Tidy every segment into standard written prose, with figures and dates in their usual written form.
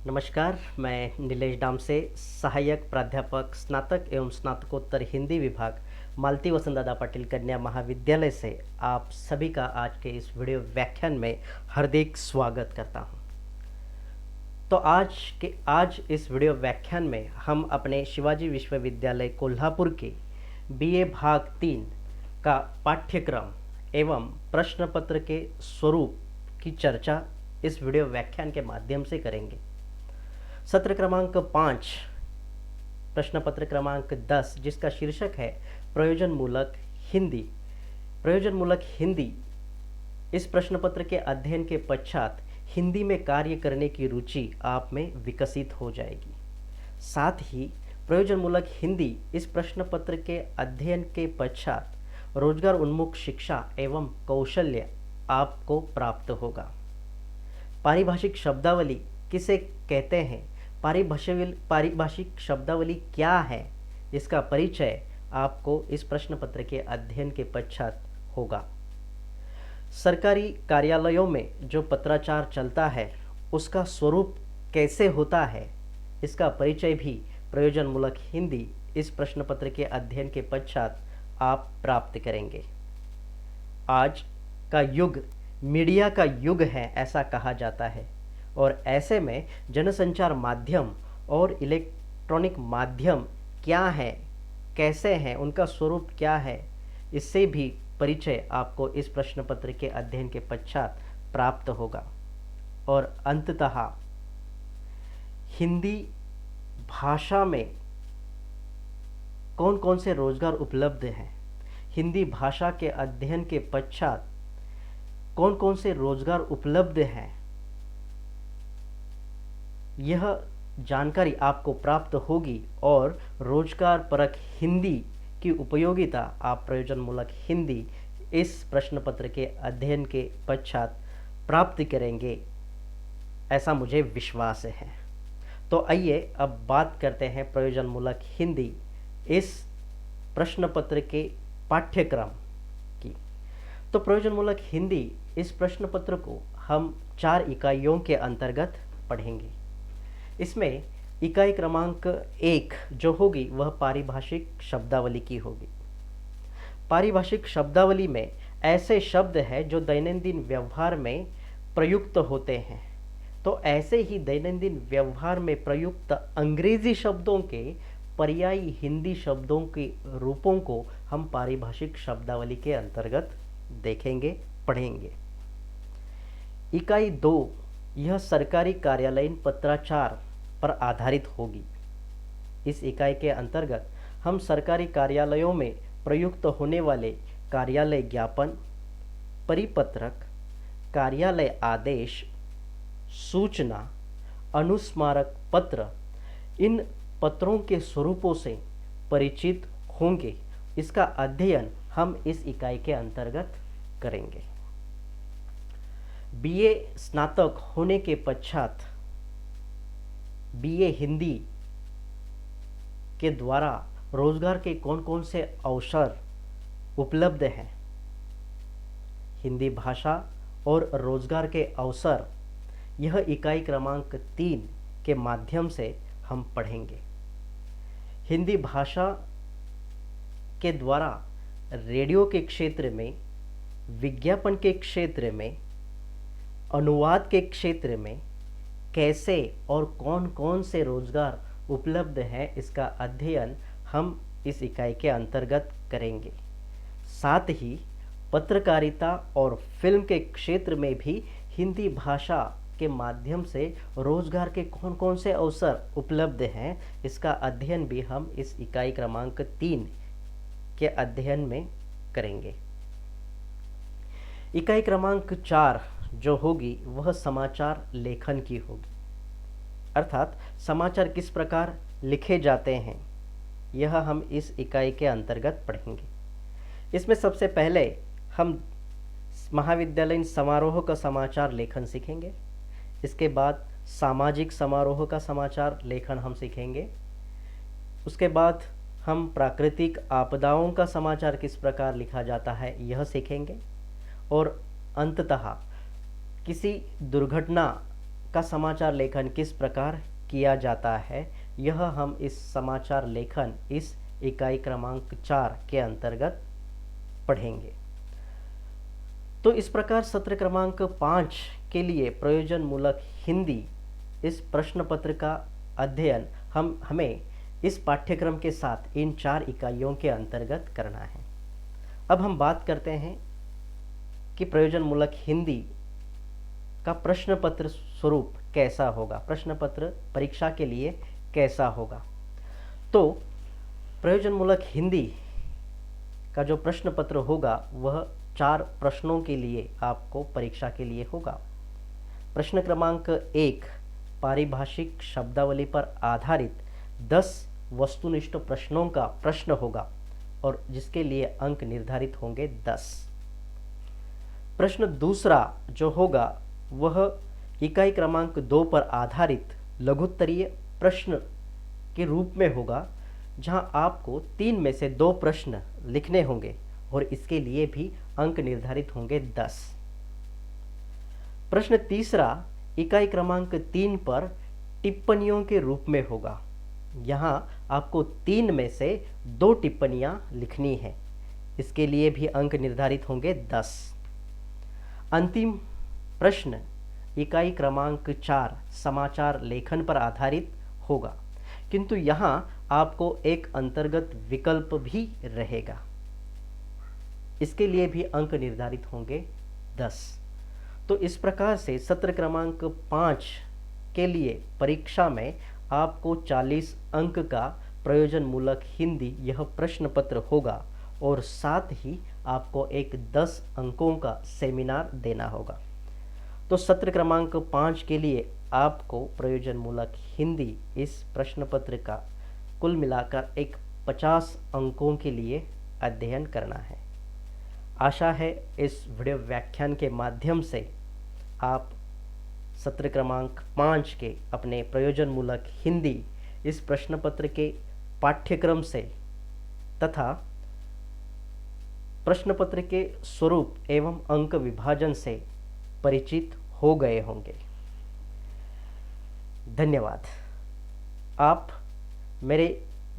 नमस्कार, मैं नीलेश डामसे, सहायक प्राध्यापक स्नातक एवं स्नातकोत्तर हिंदी विभाग, मालती वसंतदादा पाटिल कन्या महाविद्यालय से आप सभी का आज के इस वीडियो व्याख्यान में हार्दिक स्वागत करता हूं। तो आज इस वीडियो व्याख्यान में हम अपने शिवाजी विश्वविद्यालय कोल्हापुर के बीए भाग 3 का पाठ्यक्रम एवं प्रश्न पत्र के स्वरूप की चर्चा इस वीडियो व्याख्यान के माध्यम से करेंगे। सत्र क्रमांक 5, प्रश्न पत्र क्रमांक 10, जिसका शीर्षक है प्रयोजनमूलक हिंदी। प्रयोजनमूलक हिंदी इस प्रश्न पत्र के अध्ययन के पश्चात हिंदी में कार्य करने की रुचि आप में विकसित हो जाएगी। साथ ही प्रयोजनमूलक हिंदी इस प्रश्न पत्र के अध्ययन के पश्चात रोजगार उन्मुख शिक्षा एवं कौशल्य आपको प्राप्त होगा। पारिभाषिक शब्दावली किसे कहते हैं, पारिभाषिक शब्दावली क्या है, इसका परिचय आपको इस प्रश्न पत्र के अध्ययन के पश्चात होगा। सरकारी कार्यालयों में जो पत्राचार चलता है उसका स्वरूप कैसे होता है, इसका परिचय भी प्रयोजनमूलक हिंदी इस प्रश्न पत्र के अध्ययन के पश्चात आप प्राप्त करेंगे। आज का युग मीडिया का युग है ऐसा कहा जाता है, और ऐसे में जनसंचार माध्यम और इलेक्ट्रॉनिक माध्यम क्या है, कैसे हैं, उनका स्वरूप क्या है, इससे भी परिचय आपको इस प्रश्न पत्र के अध्ययन के पश्चात प्राप्त होगा। और अंततः हिंदी भाषा में कौन कौन से रोजगार उपलब्ध हैं, हिंदी भाषा के अध्ययन के पश्चात कौन कौन से रोजगार उपलब्ध हैं, यह जानकारी आपको प्राप्त होगी। और रोजगार परक हिंदी की उपयोगिता आप प्रयोजनमूलक हिंदी इस प्रश्न पत्र के अध्ययन के पश्चात प्राप्त करेंगे, ऐसा मुझे विश्वास है। तो आइए अब बात करते हैं प्रयोजनमूलक हिंदी इस प्रश्न पत्र के पाठ्यक्रम की। तो प्रयोजनमूलक हिंदी इस प्रश्न पत्र को हम 4 इकाइयों के अंतर्गत पढ़ेंगे। इसमें इकाई क्रमांक 1 जो होगी वह पारिभाषिक शब्दावली की होगी। पारिभाषिक शब्दावली में ऐसे शब्द हैं जो दैनंदिन व्यवहार में प्रयुक्त होते हैं। तो ऐसे ही दैनंदिन व्यवहार में प्रयुक्त अंग्रेजी शब्दों के पर्यायी हिंदी शब्दों के रूपों को हम पारिभाषिक शब्दावली के अंतर्गत देखेंगे, पढ़ेंगे। इकाई 2 यह सरकारी कार्यालयीन पत्राचार पर आधारित होगी। इस इकाई के अंतर्गत हम सरकारी कार्यालयों में प्रयुक्त होने वाले कार्यालय ज्ञापन, परिपत्रक, कार्यालय आदेश, सूचना, अनुस्मारक पत्र, इन पत्रों के स्वरूपों से परिचित होंगे। इसका अध्ययन हम इस इकाई के अंतर्गत करेंगे। बीए स्नातक होने के पश्चात बीए हिंदी के द्वारा रोजगार के कौन कौन से अवसर उपलब्ध हैं, हिंदी भाषा और रोजगार के अवसर, यह इकाई क्रमांक 3 के माध्यम से हम पढ़ेंगे। हिंदी भाषा के द्वारा रेडियो के क्षेत्र में, विज्ञापन के क्षेत्र में, अनुवाद के क्षेत्र में कैसे और कौन कौन से रोजगार उपलब्ध हैं, इसका अध्ययन हम इस इकाई के अंतर्गत करेंगे। साथ ही पत्रकारिता और फिल्म के क्षेत्र में भी हिंदी भाषा के माध्यम से रोजगार के कौन कौन से अवसर उपलब्ध हैं, इसका अध्ययन भी हम इस इकाई क्रमांक 3 के अध्ययन में करेंगे। इकाई क्रमांक 4 जो होगी वह समाचार लेखन की होगी, अर्थात समाचार किस प्रकार लिखे जाते हैं, यह हम इस इकाई के अंतर्गत पढ़ेंगे। इसमें सबसे पहले हम महाविद्यालयीन समारोह का समाचार लेखन सीखेंगे। इसके बाद सामाजिक समारोह का समाचार लेखन हम सीखेंगे। उसके बाद हम प्राकृतिक आपदाओं का समाचार किस प्रकार लिखा जाता है यह सीखेंगे। और अंततः किसी दुर्घटना का समाचार लेखन किस प्रकार किया जाता है, यह हम इस समाचार लेखन इस इकाई क्रमांक 4 के अंतर्गत पढ़ेंगे। तो इस प्रकार सत्र क्रमांक 5 के लिए प्रयोजन मूलक हिंदी इस प्रश्न पत्र का अध्ययन हमें इस पाठ्यक्रम के साथ इन 4 इकाइयों के अंतर्गत करना है। अब हम बात करते हैं कि प्रयोजन मूलक हिंदी का प्रश्न पत्र स्वरूप कैसा होगा, प्रश्न पत्र परीक्षा के लिए कैसा होगा। तो प्रयोजन मूलक हिंदी का जो प्रश्न पत्र होगा वह 4 प्रश्नों के लिए आपको परीक्षा के लिए होगा। प्रश्न क्रमांक 1 पारिभाषिक शब्दावली पर आधारित 10 वस्तुनिष्ठ प्रश्नों का प्रश्न होगा और जिसके लिए अंक निर्धारित होंगे 10। प्रश्न दूसरा जो होगा वह इकाई क्रमांक 2 पर आधारित लघुत्तरीय प्रश्न के रूप में होगा, जहां आपको 3 में से 2 प्रश्न लिखने होंगे और इसके लिए भी अंक निर्धारित होंगे 10। प्रश्न तीसरा इकाई क्रमांक 3 पर टिप्पणियों के रूप में होगा। यहाँ आपको 3 में से 2 टिप्पणियां लिखनी है, इसके लिए भी अंक निर्धारित होंगे 10। अंतिम प्रश्न इकाई क्रमांक 4 समाचार लेखन पर आधारित होगा, किंतु यहाँ आपको एक अंतर्गत विकल्प भी रहेगा, इसके लिए भी अंक निर्धारित होंगे 10। तो इस प्रकार से सत्र क्रमांक 5 के लिए परीक्षा में आपको 40 अंक का प्रयोजन मूलक हिंदी यह प्रश्न पत्र होगा और साथ ही आपको एक 10 अंकों का सेमिनार देना होगा। तो सत्र क्रमांक 5 के लिए आपको प्रयोजन मूलक हिंदी इस प्रश्न पत्र का कुल मिलाकर एक 50 अंकों के लिए अध्ययन करना है। आशा है इस वीडियो व्याख्यान के माध्यम से आप सत्र क्रमांक 5 के अपने प्रयोजन मूलक हिंदी इस प्रश्न पत्र के पाठ्यक्रम से तथा प्रश्न पत्र के स्वरूप एवं अंक विभाजन से परिचित हो गए होंगे। धन्यवाद। आप मेरे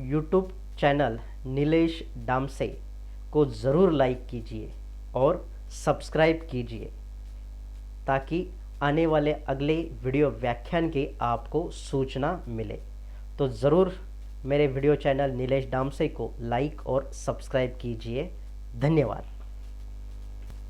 YouTube चैनल नीलेश डामसे को ज़रूर लाइक कीजिए और सब्सक्राइब कीजिए ताकि आने वाले अगले वीडियो व्याख्यान की आपको सूचना मिले। तो ज़रूर मेरे वीडियो चैनल नीलेश डामसे को लाइक और सब्सक्राइब कीजिए। धन्यवाद।